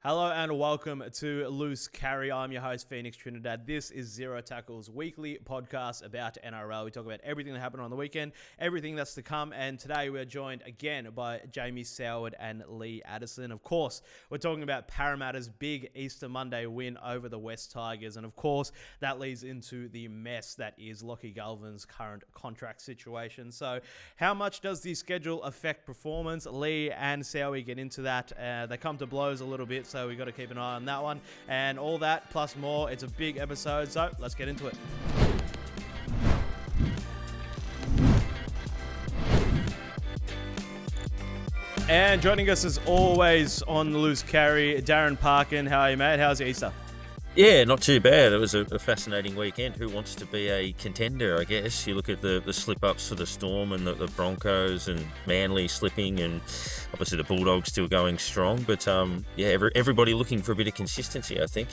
Hello and welcome to Loose Carry. I'm your host, Phoenix Trinidad. This is Zero Tackle's weekly podcast about NRL. We talk about everything that happened on the weekend, everything that's to come, and today we're joined again by Jamie Soward and Lee Addison. Of course, we're talking about Parramatta's big Easter Monday win over the West Tigers, and of course, that leads into the mess that is Lachlan Galvin's current contract situation. So, how much does the schedule affect performance? Lee and Sowie get into that. They come to blows a little bit, so we've got to keep an eye on that one. And all that, plus more. It's a big episode, so let's get into it. And joining us as always on the Loose Carry, Darren Parkin. How are you, mate? How's your Easter? Yeah, not too bad. It was a fascinating weekend. Who wants to be a contender, I guess? You look at the slip-ups for the Storm and the Broncos and Manly slipping, and obviously the Bulldogs still going strong. But, everybody looking for a bit of consistency, I think.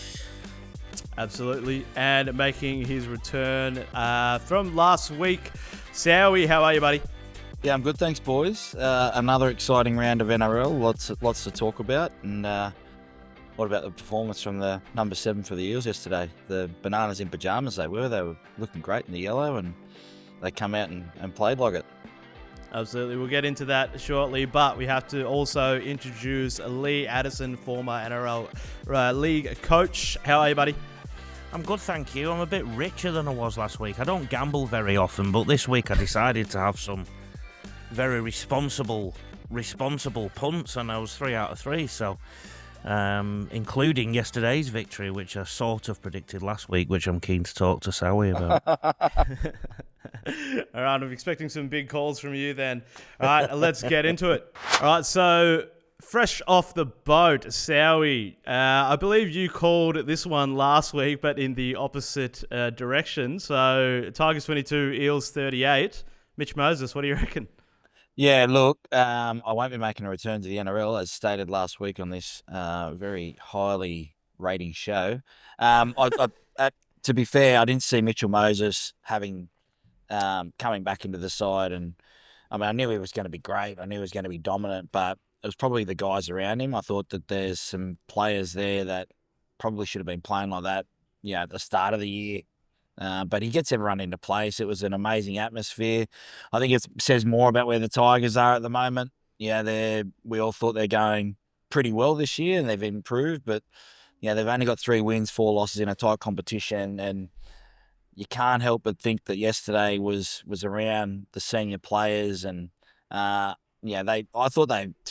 Absolutely. And making his return from last week, Sowie, how are you, buddy? Yeah, I'm good, thanks, boys. Another exciting round of NRL. Lots to talk about. And what about the performance from the number 7 for the Eels yesterday? The bananas in pyjamas they were looking great in the yellow, and they come out and played like it. Absolutely. We'll get into that shortly, but we have to also introduce Lee Addison, former NRL league coach. How are you, buddy? I'm good, thank you. I'm a bit richer than I was last week. I don't gamble very often, but this week I decided to have some very responsible punts, and I was 3 out of 3, so including yesterday's victory, which I sort of predicted last week, which I'm keen to talk to Sowie about. All right, I'm expecting some big calls from you then. All right, let's get into it. All right, so fresh off the boat, Sowie, I believe you called this one last week, but in the opposite direction. So Tigers 22, Eels 38. Mitch Moses, what do you reckon? Yeah, look, I won't be making a return to the NRL, as stated last week on this very highly rating show. To be fair, I didn't see Mitchell Moses coming back into the side, and I knew he was going to be great. I knew he was going to be dominant, but it was probably the guys around him. I thought that there's some players there that probably should have been playing like that, at the start of the year. But he gets everyone into place. It was an amazing atmosphere. I think it says more about where the Tigers are at the moment. We all thought they're going pretty well this year, and they've improved. But they've only got 3 wins, 4 losses in a tight competition, and you can't help but think that yesterday was around the senior players. And to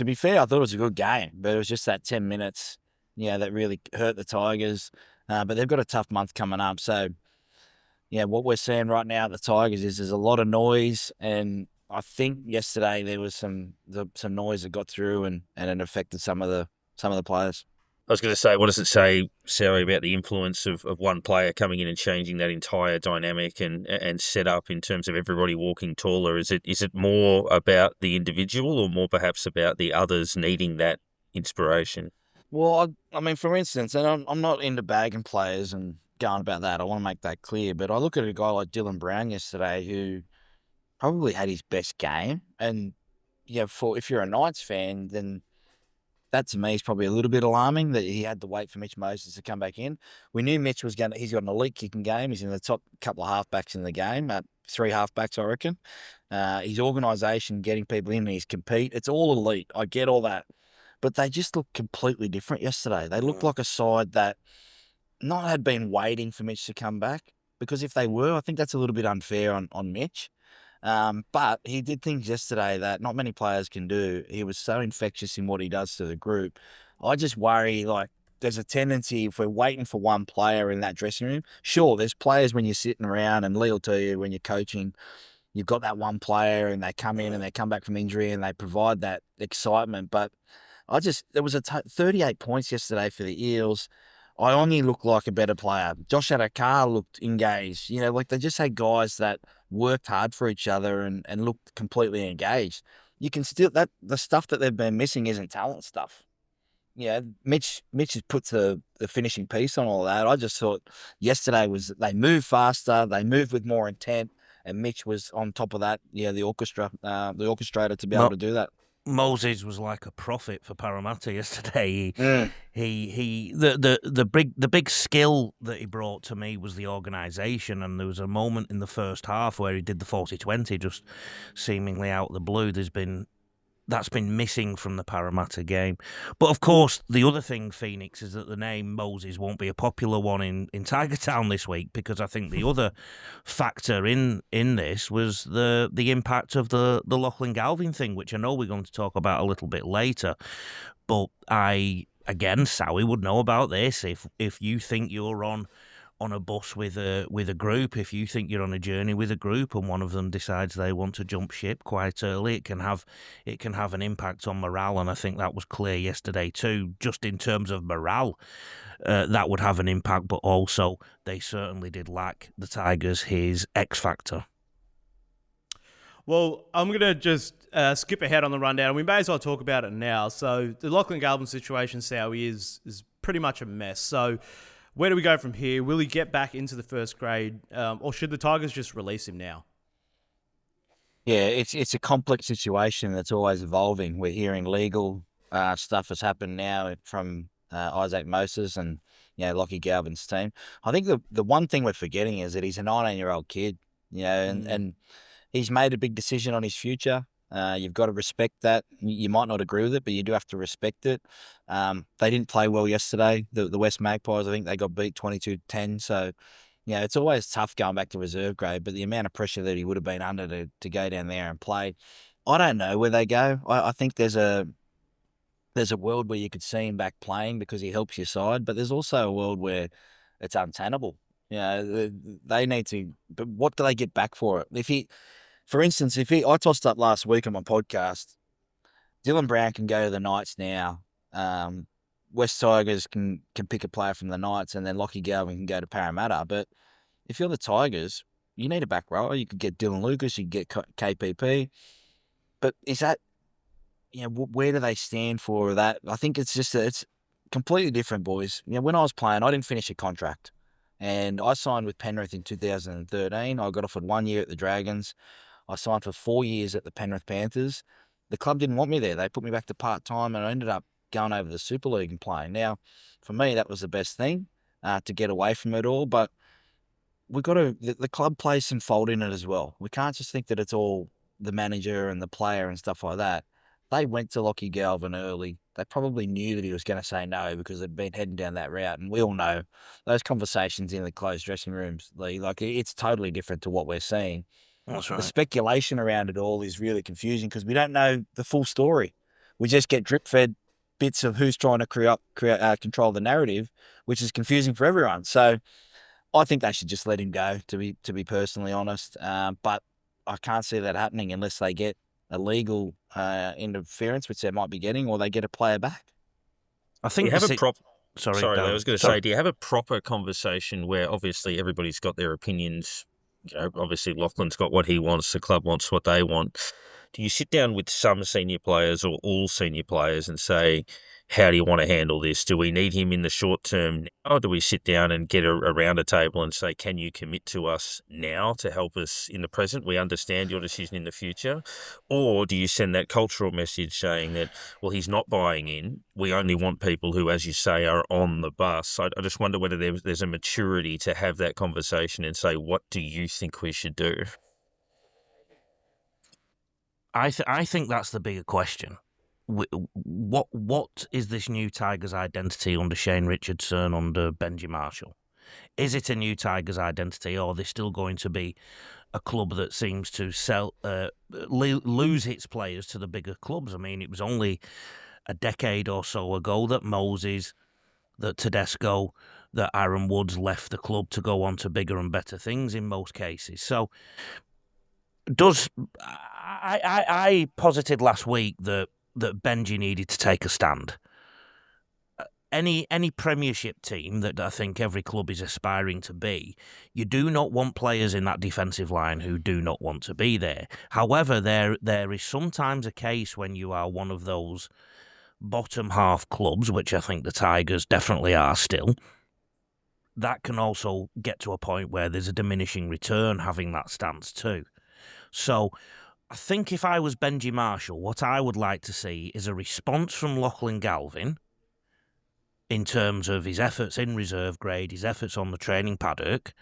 be fair, I thought it was a good game, but it was just that 10 minutes, that really hurt the Tigers. But they've got a tough month coming up, so. Yeah, what we're seeing right now at the Tigers is there's a lot of noise, and I think yesterday there was some noise that got through and it affected some of the players. I was going to say, what does it say, Sarah, about the influence of one player coming in and changing that entire dynamic and setup in terms of everybody walking taller? Is it more about the individual, or more perhaps about the others needing that inspiration? Well, for instance, and I'm not into bagging players and going about that. I want to make that clear. But I look at a guy like Dylan Brown yesterday, who probably had his best game. And if you're a Knights fan, then that to me is probably a little bit alarming that he had to wait for Mitch Moses to come back in. We knew Mitch was he's got an elite kicking game. He's in the top couple of halfbacks in the game, 3 halfbacks, I reckon. His organisation, getting people in, his compete, it's all elite. I get all that. But they just looked completely different yesterday. They looked like a side that not had been waiting for Mitch to come back, because if they were, I think that's a little bit unfair on Mitch. But he did things yesterday that not many players can do. He was so infectious in what he does to the group. I just worry, there's a tendency, if we're waiting for one player in that dressing room, sure, there's players when you're sitting around, and Lee will tell you when you're coaching, you've got that one player and they come in and they come back from injury and they provide that excitement. But there was 38 points yesterday for the Eels. Iongi looked like a better player. Josh Adokar looked engaged. They just had guys that worked hard for each other and looked completely engaged. You can still, the stuff that they've been missing isn't talent stuff. Mitch has put the finishing piece on all that. I just thought yesterday they moved faster, they moved with more intent, and Mitch was on top of that. The orchestrator to be able to do that. Moses was like a prophet for Parramatta yesterday. Mm. The big skill that he brought to me was the organisation, and there was a moment in the first half where he did the 40-20 just seemingly out of the blue. That's been missing from the Parramatta game. But of course, the other thing, Phoenix, is that the name Moses won't be a popular one in Tiger Town this week, because I think the other factor in this was the impact of the Lachlan Galvin thing, which I know we're going to talk about a little bit later. But again, Sowie would know about this. If you think you're on a bus with a group, if you think you're on a journey with a group and one of them decides they want to jump ship quite early, it can have an impact on morale, and I think that was clear yesterday too. Just in terms of morale, that would have an impact, but also they certainly did lack the Tigers his X factor. Well, I'm going to just skip ahead on the rundown. We may as well talk about it now. So the Lachlan Galvin situation, Sowie, is pretty much a mess. So where do we go from here? Will he get back into the first grade, or should the Tigers just release him now? Yeah, it's a complex situation that's always evolving. We're hearing legal stuff has happened now from Isaac Moses and Lachie Galvin's team. I think the one thing we're forgetting is that he's a 19-year-old kid, and he's made a big decision on his future. You've got to respect that. You might not agree with it, but you do have to respect it. They didn't play well yesterday. The West Magpies, I think they got beat 22-10. So, it's always tough going back to reserve grade, but the amount of pressure that he would have been under to go down there and play, I don't know where they go. I think there's a world where you could see him back playing because he helps your side, but there's also a world where it's untenable. They need to, but what do they get back for it? For instance, I tossed up last week on my podcast, Dylan Brown can go to the Knights now. West Tigers can pick a player from the Knights, and then Lachie Galvin can go to Parramatta. But if you're the Tigers, you need a back rower. You could get Dylan Lucas, you could get KPP. But is that, where do they stand for that? I think it's completely different, boys. When I was playing, I didn't finish a contract. And I signed with Penrith in 2013. I got offered 1 year at the Dragons. I signed for 4 years at the Penrith Panthers. The club didn't want me there. They put me back to part-time, and I ended up going over to the Super League and playing. Now, for me, that was the best thing, to get away from it all. But the club plays some fault in it as well. We can't just think that it's all the manager and the player and stuff like that. They went to Lachie Galvin early. They probably knew that he was going to say no because they'd been heading down that route. And we all know those conversations in the closed dressing rooms, it's totally different to what we're seeing. That's right. The speculation around it all is really confusing because we don't know the full story. We just get drip-fed bits of who's trying to control the narrative, which is confusing for everyone. So I think they should just let him go, to be personally honest. But I can't see that happening unless they get a legal interference, which they might be getting, or they get a player back. I think you have a proper. Sorry, I was going to say, do you have a proper conversation where obviously everybody's got their opinions? Obviously Lachlan's got what he wants, the club wants what they want. Do you sit down with some senior players or all senior players and say, how do you want to handle this? Do we need him in the short term now? Or do we sit down and get around a table and say, can you commit to us now to help us in the present? We understand your decision in the future. Or do you send that cultural message saying that, well, he's not buying in. We only want people who, as you say, are on the bus. I just wonder whether there's a maturity to have that conversation and say, what do you think we should do? I think that's the bigger question. What is this new Tigers identity under Shane Richardson, under Benji Marshall? Is it a new Tigers identity, or are they still going to be a club that seems to lose its players to the bigger clubs? I mean, it was only a decade or so ago that Moses, that Tedesco, that Aaron Woods left the club to go on to bigger and better things in most cases. So I posited last week that Benji needed to take a stand. Any premiership team that I think every club is aspiring to be, you do not want players in that defensive line who do not want to be there. However, there is sometimes a case when you are one of those bottom half clubs, which I think the Tigers definitely are still, that can also get to a point where there's a diminishing return having that stance too. So I think if I was Benji Marshall, what I would like to see is a response from Lachlan Galvin in terms of his efforts in reserve grade, his efforts on the training paddock.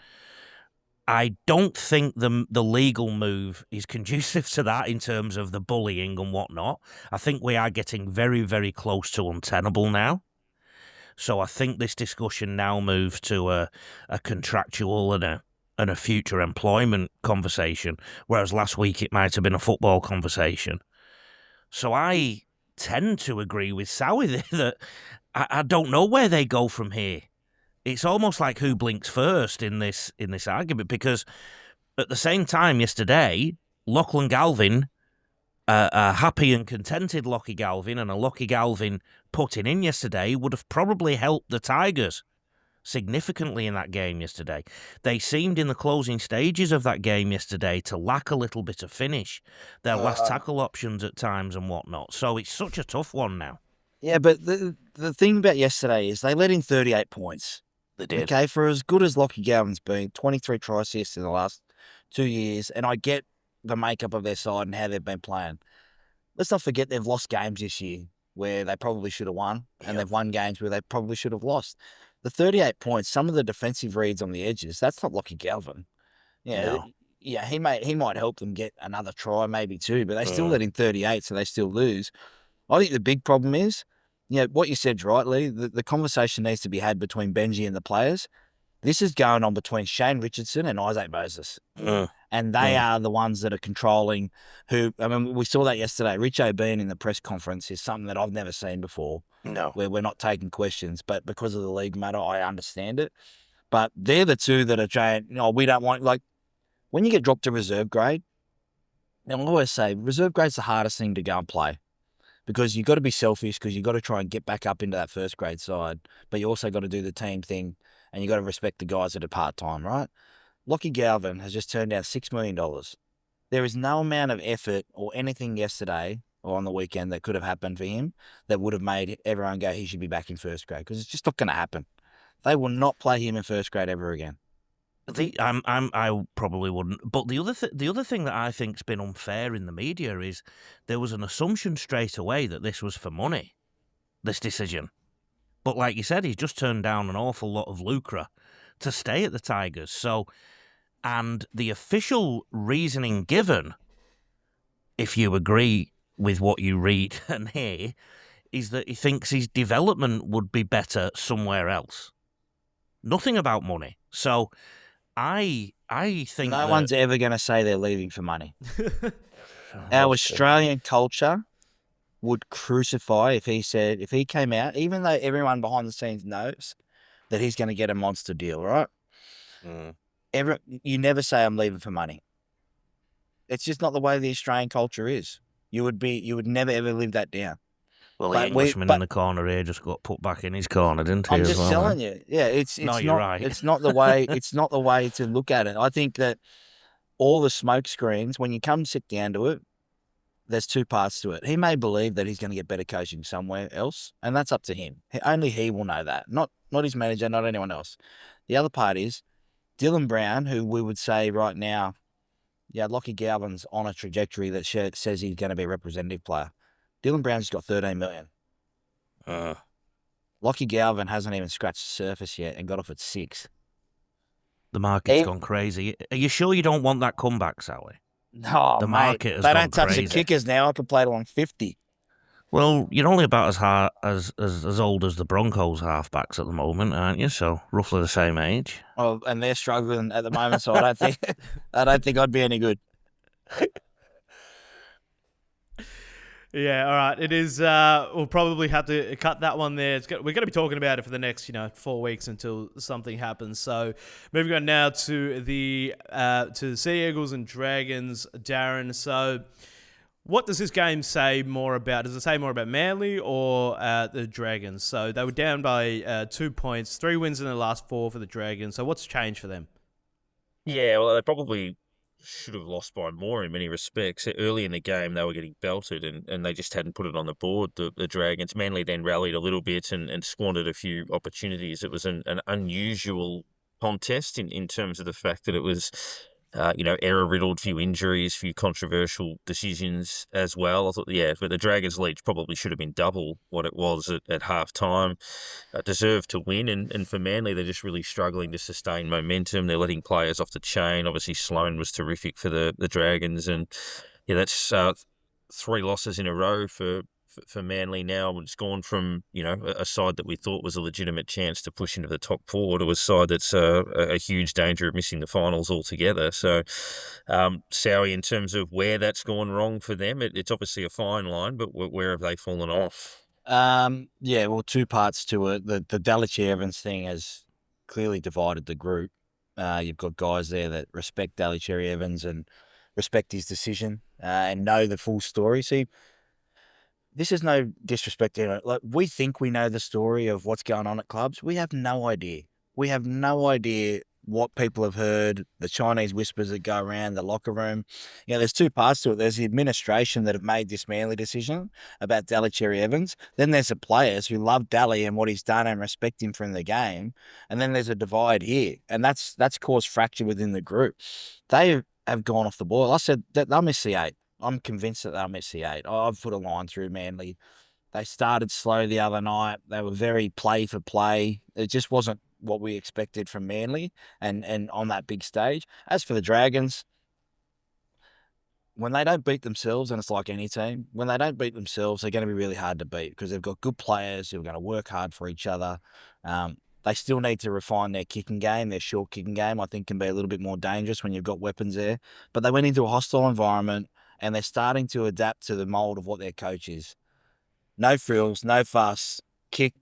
I don't think the legal move is conducive to that in terms of the bullying and whatnot. I think we are getting very, very close to untenable now. So I think this discussion now moves to a contractual and a future employment conversation, whereas last week it might have been a football conversation. So I tend to agree with Soward that I don't know where they go from here. It's almost like who blinks first in this argument, because at the same time yesterday, Lachlan Galvin, a happy and contented Lockie Galvin, and a Lockie Galvin putting in yesterday would have probably helped the Tigers significantly in that game yesterday. They seemed in the closing stages of that game yesterday to lack a little bit of finish, their last tackle options at times and whatnot. So it's such a tough one now. Yeah, but the thing about yesterday is they let in 38 points. They did. Okay, for as good as Lockie Galvin's been, 23 try assists in the last 2 years, and I get the makeup of their side and how they've been playing. Let's not forget they've lost games this year where they probably should have won, and they've won games where they probably should have lost. The 38 points, some of the defensive reads on the edges, that's not Lockie Galvin. Yeah, No. yeah, he might help them get another try, maybe two, but they still let in 38, so they still lose. I think the big problem is, what you said rightly, the conversation needs to be had between Benji and the players. This is going on between Shane Richardson and Isaac Moses. And they are the ones that are controlling we saw that yesterday. Richo being in the press conference is something that I've never seen before. No. Where we're not taking questions, but because of the league matter, I understand it. But they're the two that are saying, we don't want, when you get dropped to reserve grade, I always say reserve grade's the hardest thing to go and play. Because you've got to be selfish, because you've got to try and get back up into that first grade side. But you also got to do the team thing, and you've got to respect the guys that are part-time, right? Lockie Galvin has just turned down $6 million. There is no amount of effort or anything yesterday or on the weekend that could have happened for him that would have made everyone go, he should be back in first grade, because it's just not going to happen. They will not play him in first grade ever again. I probably wouldn't. But the other thing that I think's been unfair in the media is there was an assumption straight away that this was for money, this decision. But like you said, he's just turned down an awful lot of lucre to stay at the Tigers. So, and the official reasoning given, if you agree with what you read and hear, is that he thinks his development would be better somewhere else. Nothing about money. So I think no one's ever going to say they're leaving for money. Our Australian culture would crucify if he came out, even though everyone behind the scenes knows that he's going to get a monster deal, right? You never say I'm leaving for money. It's just not the way the Australian culture is. You would never ever live that down. Well, the Englishman in the corner here just got put back in his corner, didn't he? I'm just telling you. Yeah, it's no, not, you're right. It's not the way. It's not the way to look at it. I think that all the smoke screens, when you come sit down to it, there's two parts to it. He may believe that he's going to get better coaching somewhere else, and that's up to him. Only he will know that, not his manager, not anyone else. The other part is Dylan Brown, who we would say right now, Lockie Galvin's on a trajectory that says he's going to be a representative player. Dylan Brown's got $13 million. Lockie Galvin hasn't even scratched the surface yet and got off at 6. The market's gone crazy. Are you sure you don't want that comeback, Sally? No, the market has they gone don't touch crazy. the kickers now. I can play till I'm 50. Well, you're only about as old as the Broncos halfbacks at the moment, aren't you? So roughly the same age. Oh, and they're struggling at the moment, so I don't think I'd be any good. Yeah, all right. It is. We'll probably have to cut that one there. We're going to be talking about it for the next, 4 weeks until something happens. So, moving on now to the Sea Eagles and Dragons, Darren. So, what does this game say more about? Does it say more about Manly or the Dragons? So, they were down by 2 points, 3 wins in the last 4 for the Dragons. So, what's changed for them? Yeah, well, they probably should have lost by more in many respects. Early in the game, they were getting belted and they just hadn't put it on the board, the Dragons. Manly then rallied a little bit and squandered a few opportunities. It was an unusual contest in terms of the fact that it was error-riddled, few injuries, few controversial decisions as well. I thought, but the Dragons' lead probably should have been double what it was at half-time. Deserved to win, and for Manly, they're just really struggling to sustain momentum. They're letting players off the chain. Obviously, Sloan was terrific for the Dragons, and that's 3 losses in a row for Manly now. It's gone from, a side that we thought was a legitimate chance to push into the top 4 to a side that's a huge danger of missing the finals altogether. So, Sowie, in terms of where that's gone wrong for them, it's obviously a fine line, but where have they fallen off? 2 parts to it. The Dallachie Evans thing has clearly divided the group. You've got guys there that respect Dallachie Evans and respect his decision and know the full story. See, this is no disrespect to it. Like, we think we know the story of what's going on at clubs. We have no idea. We have no idea what people have heard, the Chinese whispers that go around the locker room. There's 2 parts to it. There's the administration that have made this Manly decision about Dallachie Evans. Then there's the players who love Dally and what he's done and respect him from the game. And then there's a divide here. And that's caused fracture within the group. They have gone off the boil. I said that they'll miss the 8. I'm convinced that they'll miss the 8. I've put a line through Manly. They started slow the other night. They were very play for play. It just wasn't what we expected from Manly and on that big stage. As for the Dragons, when they don't beat themselves, and it's like any team, when they don't beat themselves, they're going to be really hard to beat because they've got good players who are going to work hard for each other. They still need to refine their kicking game. Their short kicking game, I think, can be a little bit more dangerous when you've got weapons there. But they went into a hostile environment and they're starting to adapt to the mould of what their coach is. No frills, no fuss, kick,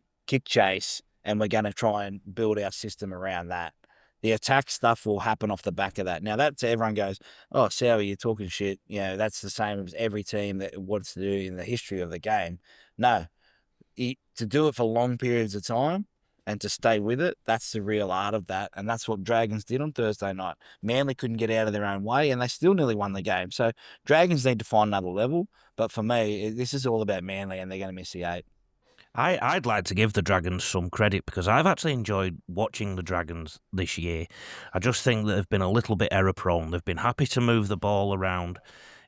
chase, and we're going to try and build our system around that. The attack stuff will happen off the back of that. Now, that's everyone goes, oh, Sowie, you're talking shit. That's the same as every team that wants to do in the history of the game. No, to do it for long periods of time and to stay with it, that's the real art of that. And that's what Dragons did on Thursday night. Manly couldn't get out of their own way, and they still nearly won the game. So Dragons need to find another level. But for me, this is all about Manly, and they're going to miss the 8. I'd like to give the Dragons some credit because I've actually enjoyed watching the Dragons this year. I just think that they've been a little bit error-prone. They've been happy to move the ball around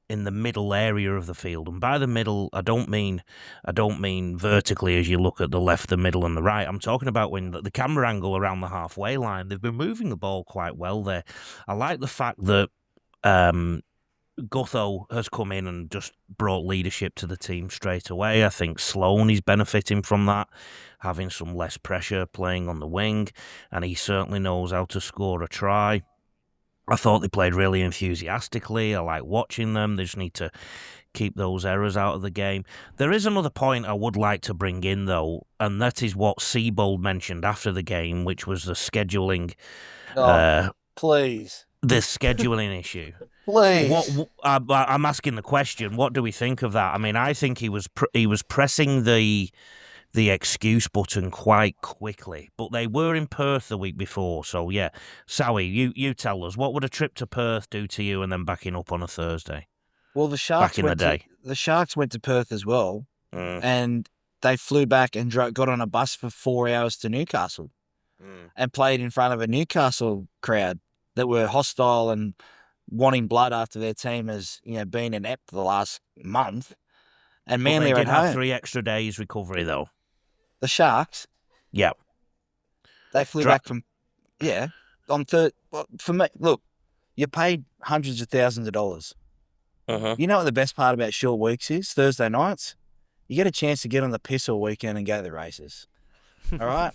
in the middle area of the field. And by the middle, I don't mean vertically as you look at the left, the middle and the right. I'm talking about when the camera angle around the halfway line. They've been moving the ball quite well there. I like the fact that Gutho has come in and just brought leadership to the team straight away. I think Sloan is benefiting from that, having some less pressure, playing on the wing, and he certainly knows how to score a try. I thought they played really enthusiastically. I like watching them. They just need to keep those errors out of the game. There is another point I would like to bring in, though, and that is what Seabold mentioned after the game, which was the scheduling. Please. The scheduling issue. Please. I'm asking the question, what do we think of that? I mean, I think he was pressing the excuse button quite quickly, but they were in Perth the week before, so yeah. Sowie, you tell us, what would a trip to Perth do to you and then backing up on a Thursday? Well, the Sharks the Sharks went to Perth as well, and they flew back and got on a bus for 4 hours to Newcastle and played in front of a Newcastle crowd that were hostile and wanting blood after their team has been inept for the last month. And Manly did have 3 extra days recovery though. The Sharks? Yeah. They flew back from, on third. Well, for me, look, you paid hundreds of thousands of dollars. You know what the best part about short weeks is? Thursday nights? You get a chance to get on the piss all weekend and go to the races. All right?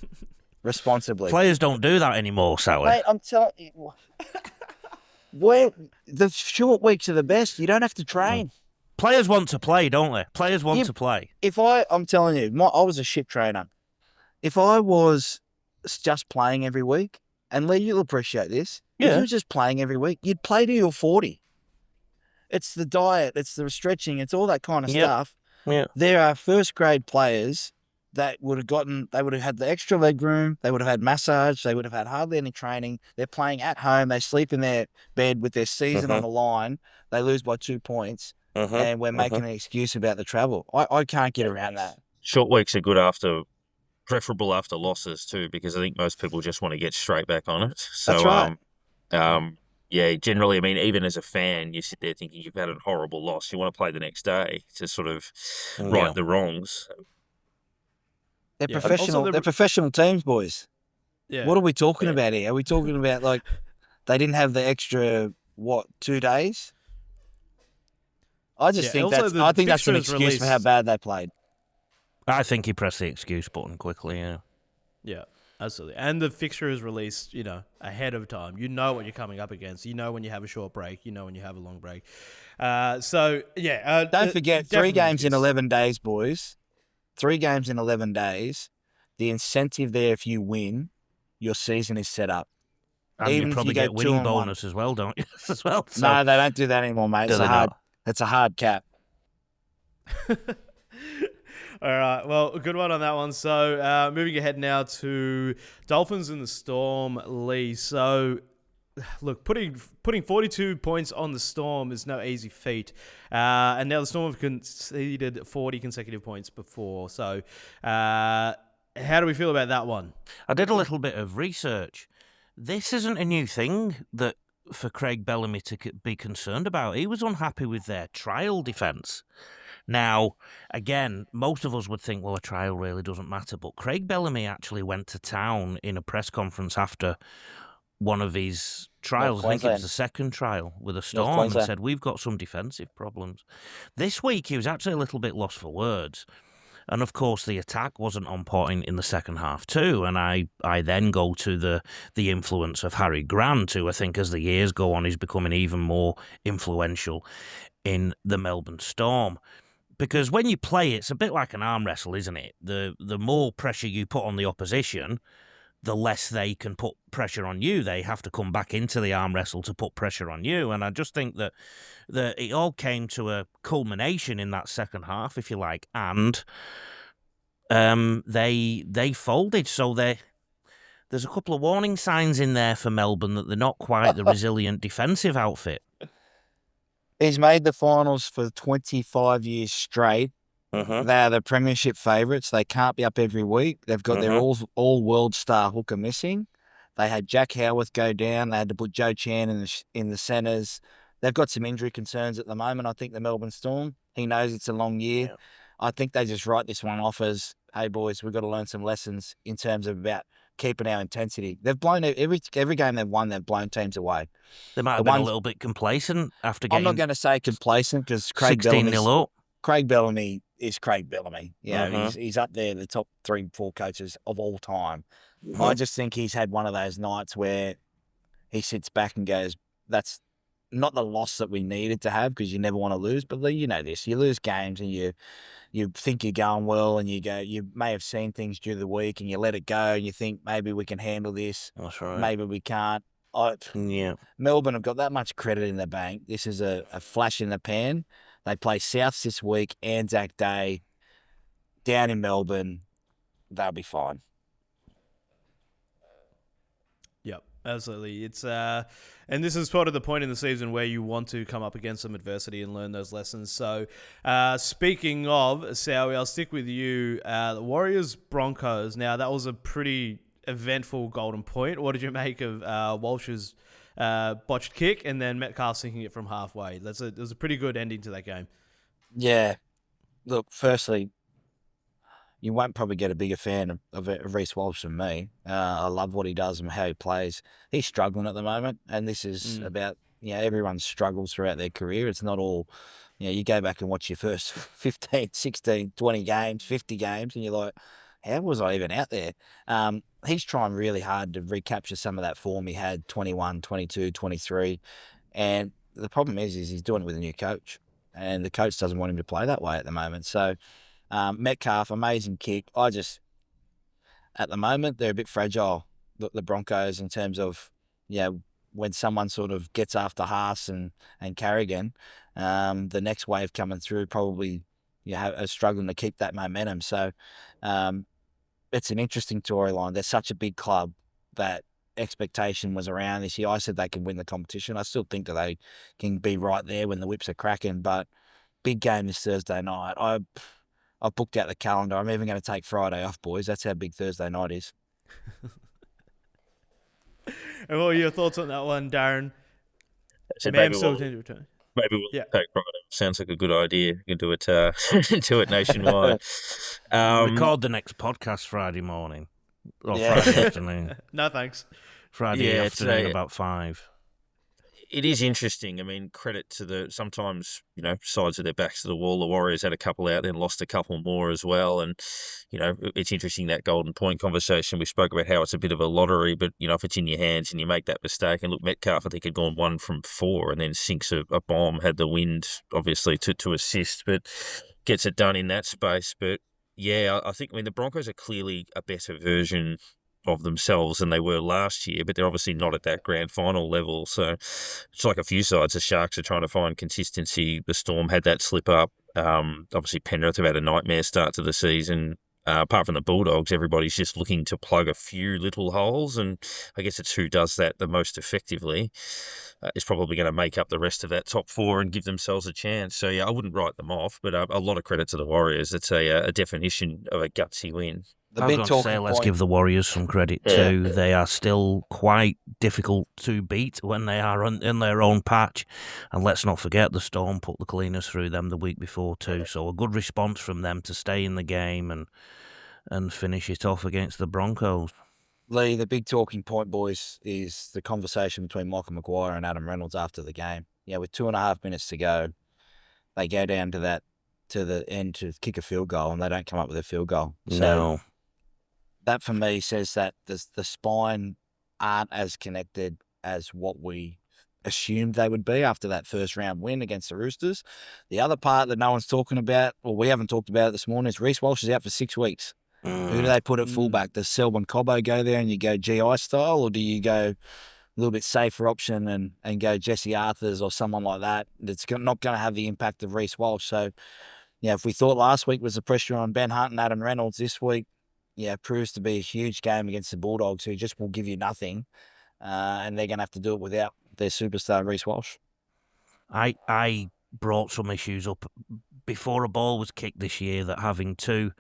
Responsibly. Players don't do that anymore, Sally. Mate, I'm telling you. The short weeks are the best. You don't have to train. Players want to play, don't they? Players want to play. I'm telling you, I was a shit trainer. If I was just playing every week, and Lee, you'll appreciate this. If you were just playing every week, you'd play till you're 40. It's the diet, it's the stretching, it's all that kind of stuff. Yeah. There are first grade players that would have had the extra leg room, they would have had massage, they would have had hardly any training. They're playing at home, they sleep in their bed with their season on the line, they lose by 2 points. And we're making an excuse about the travel. I can't get around that. Short weeks are good preferable after losses too, because I think most people just want to get straight back on it. So, that's right. generally, I mean, even as a fan, you sit there thinking you've had a horrible loss. You want to play the next day to sort of right the wrongs. They're Yeah. professional. Also, They're professional teams, boys. Yeah. What are we talking about here? Are we talking about like they didn't have the extra 2 days? I just think also that's an fixture is excuse for how released. bad they played. I think he pressed the excuse button quickly, yeah. Yeah, absolutely. And the fixture is released, ahead of time. You know what you're coming up against. You know when you have a short break. You know when you have a long break. Don't Forget, 3 games in 11 days, boys. 3 games in 11 days. The incentive there, if you win, your season is set up. And Even you if probably you go get winning 2-1. bonus as well, don't you? As well. So, No, they don't do that anymore, mate. It's a hard cap. All right, well, a good one on that one. So moving ahead now to Dolphins and the Storm, Lee. So, look, putting 42 points on the Storm is no easy feat. And now the Storm have conceded 40 consecutive points before. So how do we feel about that one? I did a little bit of research. This isn't a new thing that for Craig Bellamy to be concerned about. He was unhappy with their trial defence. Now, again, most of us would think, well, a trial really doesn't matter. But Craig Bellamy actually went to town in a press conference after one of his trials. I think it was the second trial with a Storm, and said, we've got some defensive problems. This week, he was actually a little bit lost for words. And, of course, the attack wasn't on point in the second half too. And I then go to the influence of Harry Grant, who I think as the years go on is becoming even more influential in the Melbourne Storm. Because when you play, it's a bit like an arm wrestle, isn't it? The more pressure you put on the opposition, the less they can put pressure on you. They have to come back into the arm wrestle to put pressure on you. And I just think that it all came to a culmination in that second half, if you like, and they folded. So there's a couple of warning signs in there for Melbourne that they're not quite the resilient defensive outfit. He's made the finals for 25 years straight. Mm-hmm. They are the premiership favourites. They can't be up every week. They've got their all-world star hooker missing. They had Jack Howarth go down. They had to put Joe Chan in the centres. They've got some injury concerns at the moment, I think, the Melbourne Storm. He knows it's a long year. Yeah. I think they just write this one off as, hey, boys, we've got to learn some lessons in terms of about keeping our intensity. They've blown every game they've won, they've blown teams away. They might have been a little bit complacent after getting... I'm not going to say complacent because Craig 16-0 up. Craig Bellamy is Craig Bellamy. He's up there, the top 3-4 coaches of all time. Mm-hmm. I just think he's had one of those nights where he sits back and goes, that's not the loss that we needed to have, because you never want to lose. But you know this, you lose games and you think you're going well, and you may have seen things during the week and you let it go and you think maybe we can handle this. That's right. Maybe we can't. Melbourne have got that much credit in the bank. This is a flash in the pan. They play Souths this week, Anzac Day, down in Melbourne. They'll be fine. Yep, absolutely. It's and this is sort of the point in the season where you want to come up against some adversity and learn those lessons. So, speaking of, Sowie, I'll stick with you. The Warriors Broncos. Now, that was a pretty eventful golden point. What did you make of Walsh's botched kick and then Metcalf sinking it from halfway? There's a pretty good ending to that game. Yeah. Look, firstly, you won't probably get a bigger fan of Reece Walsh than me. I love what he does and how he plays. He's struggling at the moment, and this is about, everyone struggles throughout their career. It's not all, you go back and watch your first 15, 16, 20 games, 50 games, and you're like, how was I even out there? He's trying really hard to recapture some of that form he had 21, 22, 23. And the problem is he's doing it with a new coach, and the coach doesn't want him to play that way at the moment. So, Metcalf, amazing kick. At the moment, they're a bit fragile, the Broncos, in terms of, when someone sort of gets after Haas and Carrigan, the next wave coming through probably are struggling to keep that momentum. So it's an interesting storyline. They're such a big club that expectation was around this year. I said they can win the competition. I still think that they can be right there when the whips are cracking, but big game this Thursday night. I booked out the calendar. I'm even going to take Friday off, boys. That's how big Thursday night is. And what are your thoughts on that one, Darren? So Maybe still to return. maybe we'll Yeah. take Friday. Sounds like a good idea. You can do it, do it nationwide. Record the next podcast Friday morning or Yeah. Friday afternoon. No thanks. Friday afternoon about 5. It is interesting. I mean, credit to sometimes, sides with their backs to the wall. The Warriors had a couple out, then lost a couple more as well. And, it's interesting, that golden point conversation. We spoke about how it's a bit of a lottery, but, if it's in your hands and you make that mistake, and look, Metcalf, I think, had gone 1 from 4 and then sinks a bomb, had the wind, obviously, to assist, but gets it done in that space. But, yeah, I think, the Broncos are clearly a better version of themselves than they were last year, but they're obviously not at that grand final level. So it's like a few sides. The Sharks are trying to find consistency. The Storm had that slip up. Obviously Penrith have had a nightmare start to the season. Apart from the Bulldogs, everybody's just looking to plug a few little holes, and I guess it's who does that the most effectively is probably going to make up the rest of that top 4 and give themselves a chance. So, yeah, I wouldn't write them off, but a lot of credit to the Warriors. It's a definition of a gutsy win. I was going to say, let's give the Warriors some credit too. They are still quite difficult to beat when they are in their own patch. And let's not forget, the Storm put the cleaners through them the week before too. So a good response from them to stay in the game and finish it off against the Broncos. Lee, the big talking point, boys, is the conversation between Michael Maguire and Adam Reynolds after the game. Yeah, with 2.5 minutes to go, they go down to the end to kick a field goal, and they don't come up with a field goal. So No. that for me says that the spine aren't as connected as what we assumed they would be after that first round win against the Roosters. The other part that no one's talking about, or we haven't talked about this morning, is Reece Walsh is out for 6 weeks. Who do they put at fullback? Does Selwyn Cobbo go there and you go GI style, or do you go a little bit safer option and go Jesse Arthurs or someone like that? That's not going to have the impact of Reece Walsh. So, yeah, if we thought last week was the pressure on Ben Hunt and Adam Reynolds, this week, it proves to be a huge game against the Bulldogs, who just will give you nothing, and they're going to have to do it without their superstar Reece Walsh. I brought some issues up before a ball was kicked this year, that having 2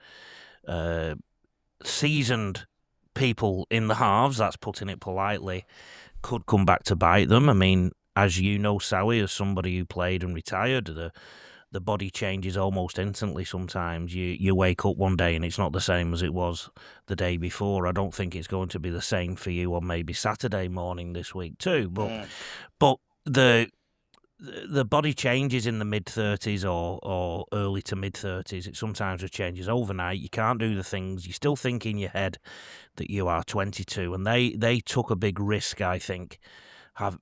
seasoned people in the halves, that's putting it politely, could come back to bite them. I mean, as you know, Sowie, as somebody who played and retired, the body changes almost instantly sometimes. You wake up one day and it's not the same as it was the day before. I don't think it's going to be the same for you on maybe Saturday morning this week too. But the body changes in the mid-30s or early to mid-30s. It sometimes just changes overnight. You can't do the things. You still think in your head that you are 22. And they took a big risk, I think,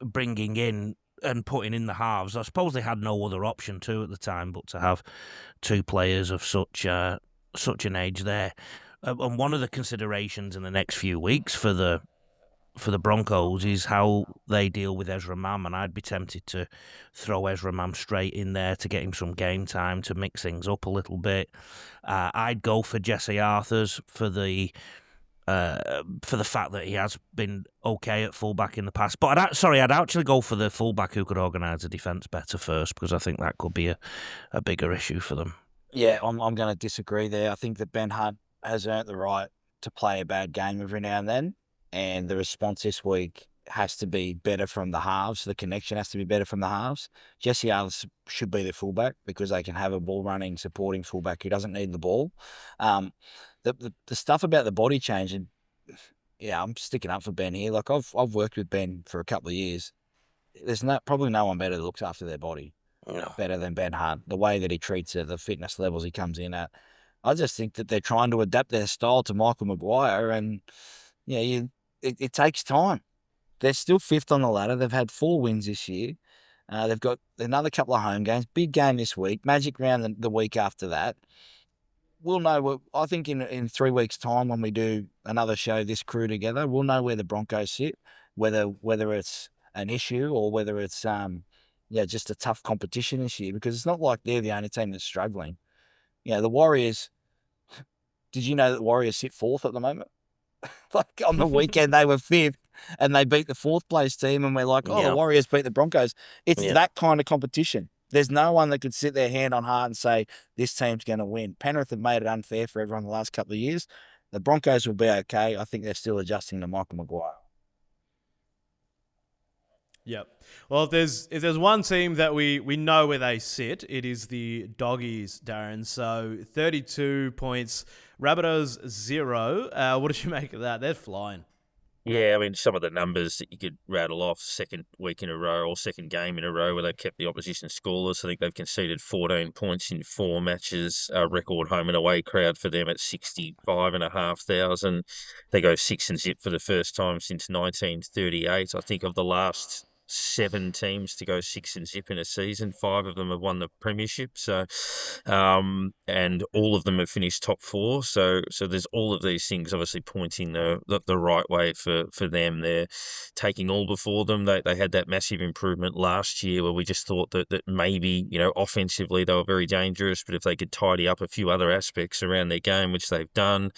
bringing in and putting in the halves. I suppose they had no other option too at the time but to have 2 players of such an age there. And one of the considerations in the next few weeks for the Broncos is how they deal with Ezra Mam, and I'd be tempted to throw Ezra Mam straight in there to get him some game time to mix things up a little bit. I'd go for Jesse Arthurs for the fact that he has been okay at fullback in the past. But I'd actually go for the fullback who could organise the defence better first, because I think that could be a bigger issue for them. Yeah, I'm going to disagree there. I think that Ben Hunt has earned the right to play a bad game every now and then. And the response this week has to be better from the halves. The connection has to be better from the halves. Jesse Arthurs should be the fullback, because they can have a ball-running, supporting fullback who doesn't need the ball. The stuff about the body change, and I'm sticking up for Ben here. Like I've worked with Ben for a couple of years. There's probably no one better that looks after their body better than Ben Hunt. The way that he treats it, the fitness levels he comes in at. I just think that they're trying to adapt their style to Michael Maguire, and it takes time. They're still 5th on the ladder. They've had 4 wins this year. They've got another couple of home games. Big game this week. Magic round the week after that. We'll know. I think in 3 weeks' time, when we do another show, this crew together, we'll know where the Broncos sit, whether it's an issue or whether it's just a tough competition this year, because it's not like they're the only team that's struggling. The Warriors. Did you know that the Warriors sit 4th at the moment? Like on the weekend they were 5th and they beat the 4th place team, and we're like, the Warriors beat the Broncos. It's that kind of competition. There's no one that could sit their hand on heart and say this team's going to win. Penrith have made it unfair for everyone the last couple of years. The Broncos will be okay. I think they're still adjusting to Michael Maguire. Yep. Well, if there's one team that we know where they sit, it is the Doggies, Darren. So 32 points, Rabbitohs 0. What did you make of that? They're flying. Yeah, I mean, some of the numbers that you could rattle off, second week in a row or second game in a row where they've kept the opposition scoreless. I think they've conceded 14 points in 4 matches, record home and away crowd for them at 65,500. They go 6-0 for the first time since 1938. I think of the last 7 teams to go 6-0 in a season, 5 of them have won the premiership. So, and all of them have finished top 4. So there's all of these things obviously pointing the right way for them. They're taking all before them. They had that massive improvement last year where we just thought that maybe, offensively they were very dangerous, but if they could tidy up a few other aspects around their game, which they've done,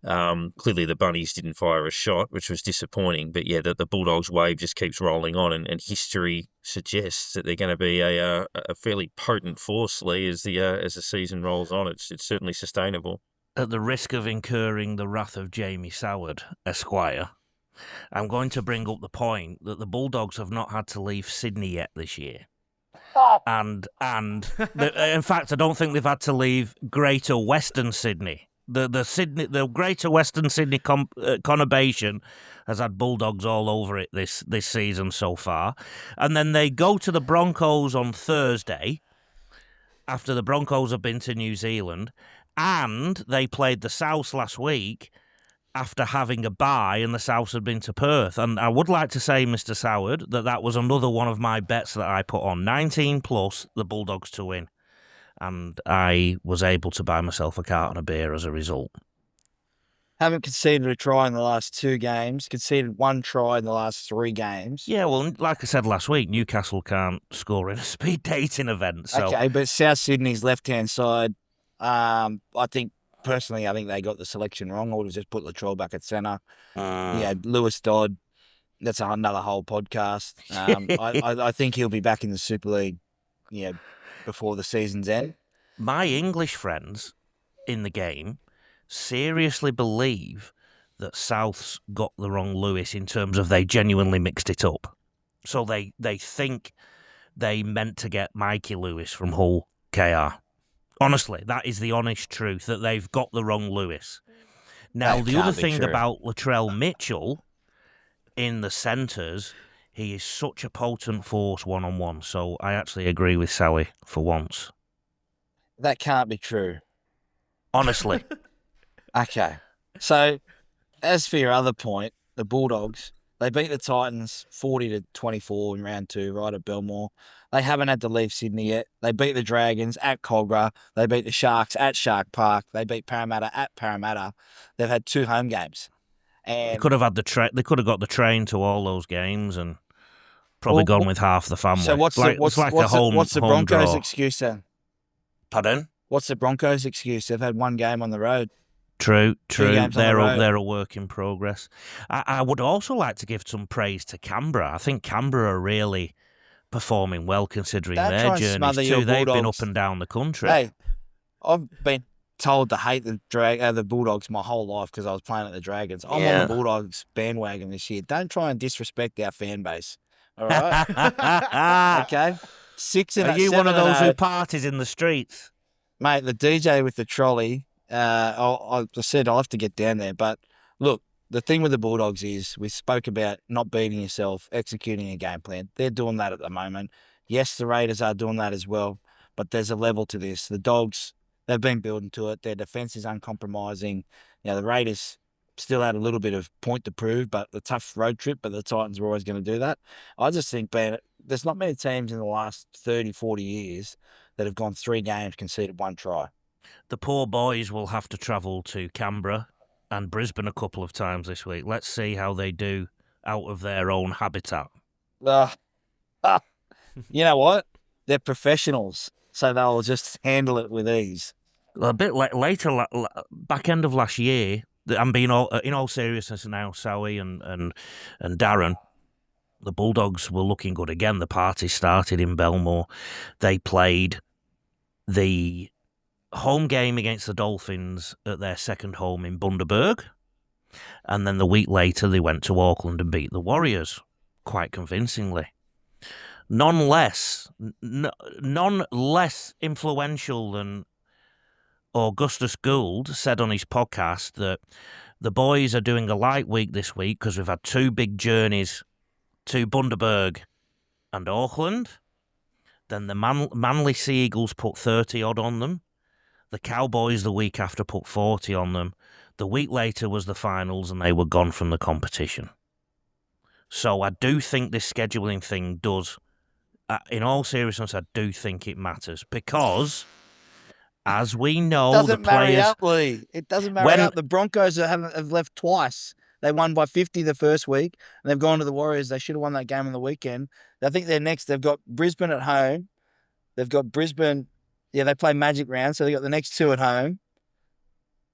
clearly the Bunnies didn't fire a shot, which was disappointing. But yeah, the Bulldogs wave just keeps rolling on, and history suggests that they're going to be a fairly potent force, Lee, as the season rolls on. It's certainly sustainable. At the risk of incurring the wrath of Jamie Soward, Esquire, I'm going to bring up the point that the Bulldogs have not had to leave Sydney yet this year. And in fact, I don't think they've had to leave Greater Western Sydney. The Greater Western Sydney conurbation has had Bulldogs all over it this season so far. And then they go to the Broncos on Thursday after the Broncos have been to New Zealand, and they played the Souths last week after having a bye, and the Souths had been to Perth. And I would like to say, Mr. Soward, that was another one of my bets that I put on. 19 plus the Bulldogs to win. And I was able to buy myself a carton of beer as a result. Haven't conceded a try in the last 2 games, conceded 1 try in the last 3 games. Yeah, well, like I said last week, Newcastle can't score in a speed dating event. So. Okay, but South Sydney's left-hand side, I think they got the selection wrong. I would have just put Latrell back at centre. Lewis Dodd, that's another whole podcast. I think he'll be back in the Super League, before the season's end. My English friends in the game seriously believe that Souths got the wrong Lewis in terms of they genuinely mixed it up. So they think they meant to get Mikey Lewis from Hull KR. Honestly, that is the honest truth, that they've got the wrong Lewis. Now, the other thing about Latrell Mitchell in the centres, he is such a potent force one-on-one. So I actually agree with Sowie for once. That can't be true. Honestly. Okay. So, as for your other point, the Bulldogs, they beat the Titans 40-24 in round 2, right at Belmore. They haven't had to leave Sydney yet. They beat the Dragons at Cogra. They beat the Sharks at Shark Park. They beat Parramatta at Parramatta. They've had 2 home games. And they could have had they could have got the train to all those games and probably gone with half the family. So what's the Broncos' draw. excuse then? Pardon? What's the Broncos' excuse? They've had 1 game on the road. True. They're a work in progress. I would also like to give some praise to Canberra. I think Canberra are really performing well considering their journeys too. They've been up and down the country. Hey, I've been told to hate the Bulldogs my whole life because I was playing at the Dragons. I'm on the Bulldogs bandwagon this year. Don't try and disrespect our fan base. All right? Okay? 6 and Are you one of those who parties in the streets? Mate, the DJ with the trolley, I said I'll have to get down there. But look, the thing with the Bulldogs is we spoke about not beating yourself, executing a game plan. They're doing that at the moment. Yes, the Raiders are doing that as well, but there's a level to this. The Dogs, they've been building to it. Their defence is uncompromising. The Raiders still had a little bit of point to prove, but the tough road trip, but the Titans were always going to do that. I just think, there's not many teams in the last 30, 40 years that have gone 3 games, conceded 1 try. The poor boys will have to travel to Canberra and Brisbane a couple of times this week. Let's see how they do out of their own habitat. You know what? They're professionals, so they'll just handle it with ease. A bit later, back end of last year, I'm being in all seriousness now, Sowie and Darren, the Bulldogs were looking good again. The party started in Belmore. They played the home game against the Dolphins at their second home in Bundaberg. And then the week later, they went to Auckland and beat the Warriors quite convincingly. none less influential than Augustus Gould said on his podcast that the boys are doing a light week this week because we've had 2 big journeys to Bundaberg and Auckland. Then the Manly Sea Eagles put 30 odd on them. The Cowboys the week after put 40 on them. The week later was the finals and they were gone from the competition. So I do think this scheduling thing does, in all seriousness, I do think it matters because, as we know, Doesn't the players... marry up, Lee. It doesn't marry up. The Broncos have left twice. They won by 50 the first week, and they've gone to the Warriors. They should have won that game on the weekend. I think they're next. They've got Brisbane at home. They've got Brisbane. Yeah, they play Magic Round, so they got the next 2 at home.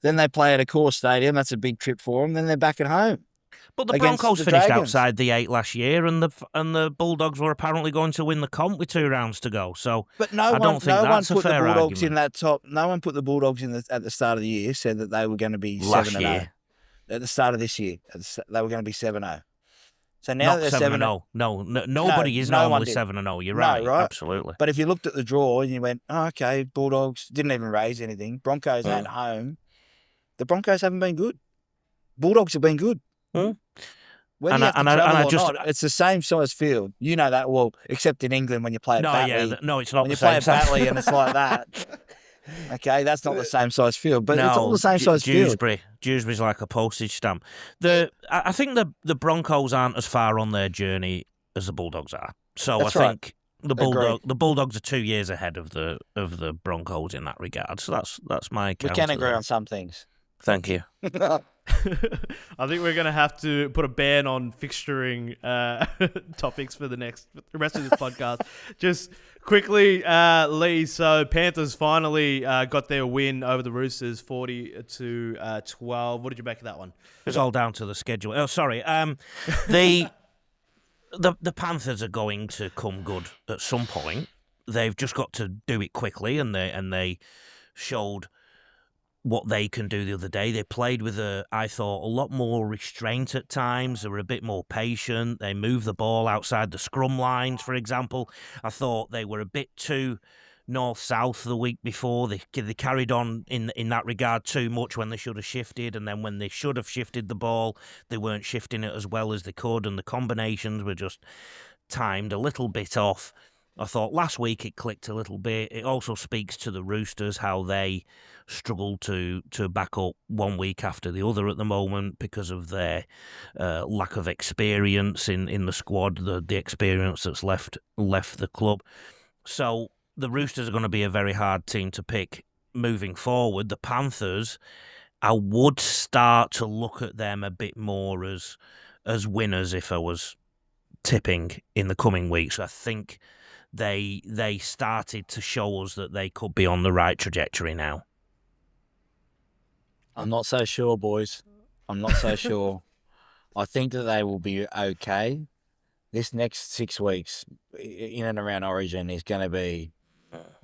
Then they play at a core stadium. That's a big trip for them. Then they're back at home. But the Broncos finished outside the 8 last year, and the Bulldogs were apparently going to win the comp with 2 rounds to go. So, but I don't think that's a fair argument. In that top. No one put the Bulldogs in at the start of the year. Said that they were going to be 7-0 at the start of this year. They were going to be 7-0. So now they're 7-0. No, nobody is normally 7-0. You're right, right, absolutely. But if you looked at the draw and you went, oh, okay, Bulldogs didn't even raise anything. Broncos at home. The Broncos haven't been good. Bulldogs have been good. It's the same size field. You know that well, except in England when you play at Batley. No, it's not. When you play at Batley and it's like that. Okay, that's not the same size field, but it's all the same size field. Dewsbury's like a postage stamp. I think the Broncos aren't as far on their journey as the Bulldogs are. So that's I think the Bulldogs are 2 years ahead of the Broncos in that regard. So that's my account. We can agree on some things. Thank you. I think we're going to have to put a ban on fixturing topics for the rest of this podcast. Just quickly, Lee, so Panthers finally got their win over the Roosters, 40-12. What did you make of that one? It's all down to the schedule. Oh, sorry. The Panthers are going to come good at some point. They've just got to do it quickly, and they showed what they can do the other day. They played with I thought, a lot more restraint at times. They were a bit more patient. They moved the ball outside the scrum lines, for example. I thought they were a bit too north-south the week before. They carried on in that regard too much when they should have shifted, and then when they should have shifted the ball, they weren't shifting it as well as they could, and the combinations were just timed a little bit off. I thought last week it clicked a little bit. It also speaks to the Roosters, how they struggle to back up one week after the other at the moment because of their lack of experience in the squad, the experience that's left the club. So the Roosters are going to be a very hard team to pick moving forward. The Panthers, I would start to look at them a bit more as winners if I was tipping in the coming weeks. I think they started to show us that they could be on the right trajectory now. I'm not so sure, boys. I'm not so sure. I think that they will be okay. This next 6 weeks in and around Origin is going to be,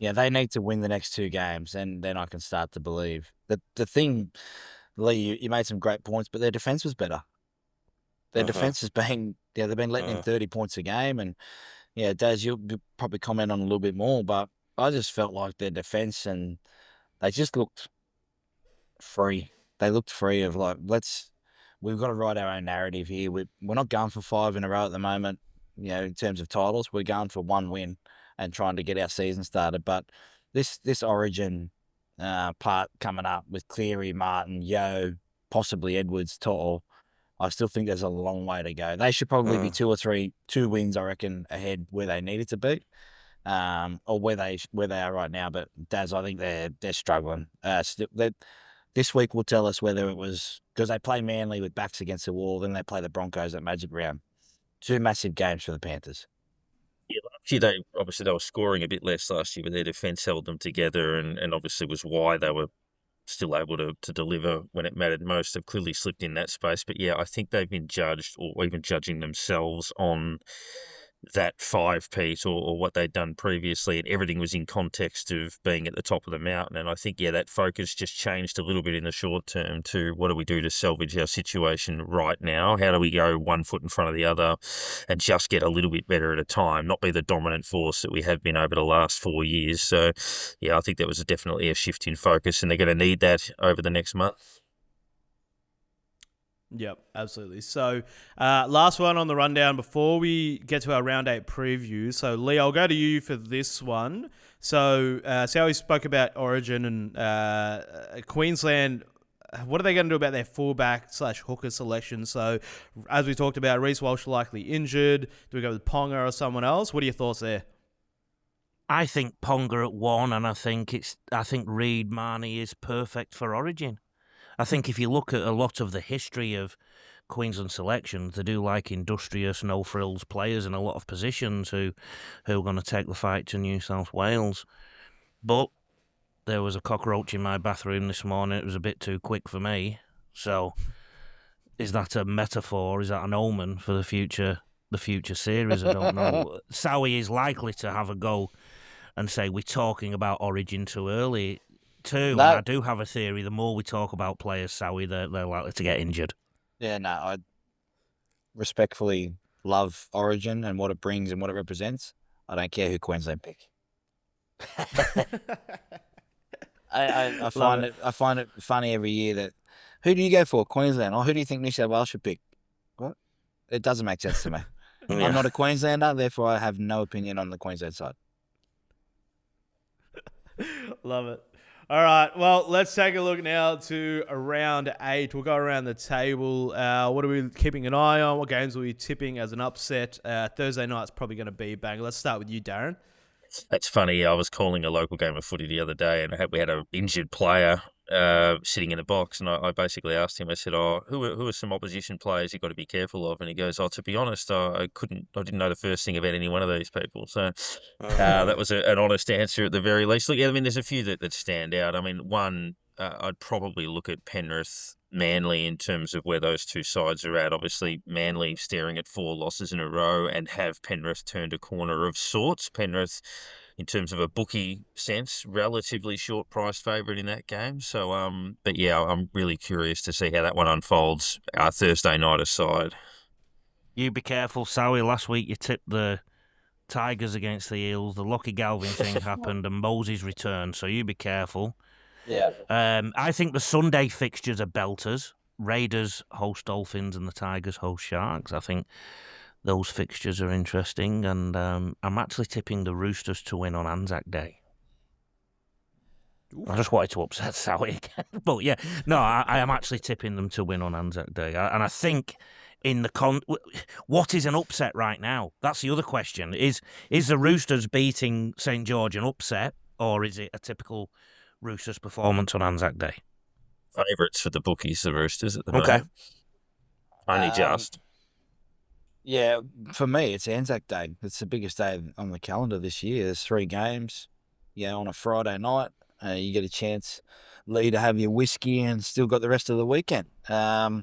they need to win the next 2 games, and then I can start to believe. The thing, Lee, you made some great points, but their defence was better. Their defence has been, they've been letting in 30 points a game, and Daz, you'll probably comment on a little bit more, but I just felt like their defence, and they just looked free. They looked free of we've got to write our own narrative here. We're not going for 5 in a row at the moment, in terms of titles. We're going for 1 win and trying to get our season started. But this Origin part coming up with Cleary, Martin, Yeo, possibly Edwards, To'o, I still think there's a long way to go. They should probably be 2 wins, I reckon, ahead where they needed to be, or where they are right now. But Daz, I think they're struggling. This week will tell us whether it was because they play Manly with backs against the wall, then they play the Broncos at Magic Round. 2 massive games for the Panthers. Yeah, last year they were scoring a bit less last year, but their defence held them together, and obviously was why they were still able to deliver when it mattered most. They've clearly slipped in that space. But I think they've been judged, or even judging themselves, on that 5-piece or what they'd done previously, and everything was in context of being at the top of the mountain. And I think, that focus just changed a little bit in the short term to what do we do to salvage our situation right now? How do we go one foot in front of the other and just get a little bit better at a time, not be the dominant force that we have been over the last 4 years? So, I think that was definitely a shift in focus, and they're going to need that over the next month. Yep, absolutely. So, last one on the rundown before we get to our round 8 preview. So, Lee, I'll go to you for this one. So, see how we spoke about Origin and Queensland. What are they going to do about their fullback/hooker selection? So, as we talked about, Reece Walsh likely injured. Do we go with Ponga or someone else? What are your thoughts there? I think Ponga at 1, and I think Reid Marnie is perfect for Origin. I think if you look at a lot of the history of Queensland selections, they do like industrious, no-frills players in a lot of positions who are going to take the fight to New South Wales. But there was a cockroach in my bathroom this morning. It was a bit too quick for me. So is that a metaphor? Is that an omen for the future series? I don't know. Sowie is likely to have a go and say we're talking about Origin too early. And I do have a theory, the more we talk about players, Sowie, they're likely to get injured. Yeah, no, I respectfully love Origin and what it brings and what it represents. I don't care who Queensland pick. I find it funny every year that who do you go for, Queensland, or who do you think New South Wales should pick? What? It doesn't make sense to me. Yeah. I'm not a Queenslander, therefore I have no opinion on the Queensland side. Love it. All right, well, let's take a look now to round 8. We'll go around the table. What are we keeping an eye on? What games are we tipping as an upset? Thursday night's probably going to be bang. Let's start with you, Darren. That's funny. I was calling a local game of footy the other day, and we had an injured player sitting in the box, and I basically asked him. I said, who are some opposition players you've got to be careful of? And he goes, to be honest, I didn't know the first thing about any one of these people. So that was an honest answer at the very least. Look, I mean, there's a few that stand out. I mean, one, I'd probably look at Penrith, Manly in terms of where those two sides are at. Obviously, Manly staring at 4 losses in a row, and have Penrith turned a corner of sorts. Penrith, in terms of a bookie sense, relatively short price favourite in that game. So, but yeah, I'm really curious to see how that one unfolds Thursday night aside. You be careful, Sowie. Last week you tipped the Tigers against the Eels. The Lachlan Galvin thing happened and Moses returned, so you be careful. Yeah. I think the Sunday fixtures are belters. Raiders host Dolphins and the Tigers host Sharks. I think those fixtures are interesting, and I'm actually tipping the Roosters to win on Anzac Day. Oof. I just wanted to upset Sowie again. But yeah, no, I am actually tipping them to win on Anzac Day. And I think in the what is an upset right now? That's the other question. Is the Roosters beating St George an upset, or is it a typical Roosters performance on Anzac Day? Favourites for the bookies, the Roosters at the moment. Okay. Only just. Yeah, for me, it's Anzac Day. It's the biggest day on the calendar this year. There's 3 games. On a Friday night, you get a chance, Lee, to have your whiskey and still got the rest of the weekend. I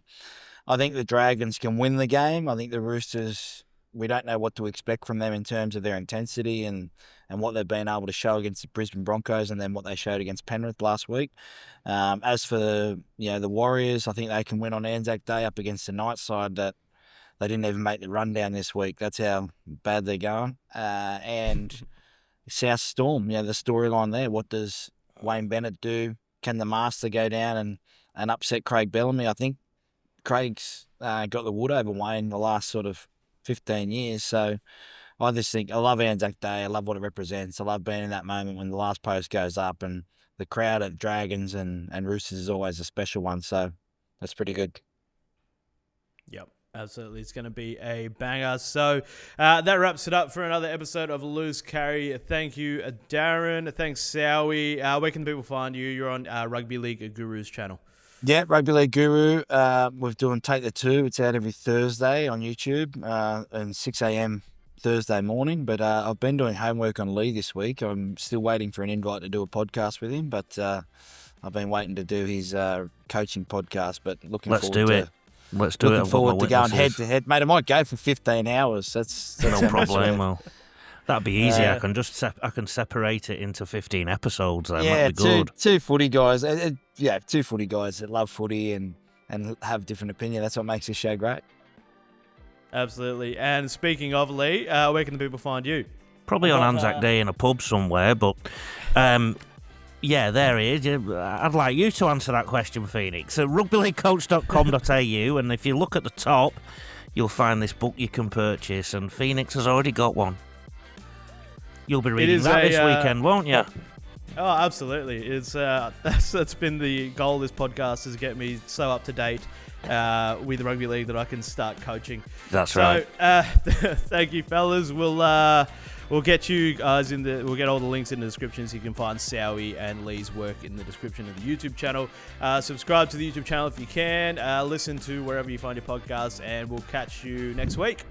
think the Dragons can win the game. I think the Roosters, we don't know what to expect from them in terms of their intensity and what they've been able to show against the Brisbane Broncos and then what they showed against Penrith last week. As for the Warriors, I think they can win on Anzac Day up against the Knights side that they didn't even make the rundown this week. That's how bad they're going. And South Storm, the storyline there. What does Wayne Bennett do? Can the Master go down and upset Craig Bellamy? I think Craig's got the wood over Wayne the last sort of 15 years. So I just think I love Anzac Day. I love what it represents. I love being in that moment when the last post goes up, and the crowd at Dragons and Roosters is always a special one. So that's pretty good. Yep. Absolutely. It's going to be a banger. So that wraps it up for another episode of Loose Carry. Thank you, Darren. Thanks, Sowie. Where can people find you? You're on Rugby League Guru's channel. Yeah, Rugby League Guru. We're doing Take the Two. It's out every Thursday on YouTube and 6 a.m. Thursday morning. But I've been doing homework on Lee this week. I'm still waiting for an invite to do a podcast with him. But I've been waiting to do his coaching podcast. But looking Let's forward do to it. Let's do it. Looking forward to going head to head, mate. I might go for 15 hours. That's no problemo. That'd be easy. Yeah. I can separate it into 15 episodes. Then. Yeah, That'd be good. two footy guys. Two footy guys that love footy and have different opinion. That's what makes this show great. Absolutely. And speaking of Lee, where can the people find you? Probably on Anzac Day in a pub somewhere, but yeah, there he is. I'd like you to answer that question, Phoenix. At rugbyleaguecoach.com.au, and if you look at the top, you'll find this book you can purchase, and Phoenix has already got one. You'll be reading that this weekend, won't you? Oh, absolutely. It's that's been the goal of this podcast, is get me so up to date with the rugby league that I can start coaching. That's right. Thank you, fellas. We'll get you guys we'll get all the links in the description, so you can find Sowie and Lee's work in the description of the YouTube channel. Subscribe to the YouTube channel if you can. Listen to wherever you find your podcasts, and we'll catch you next week.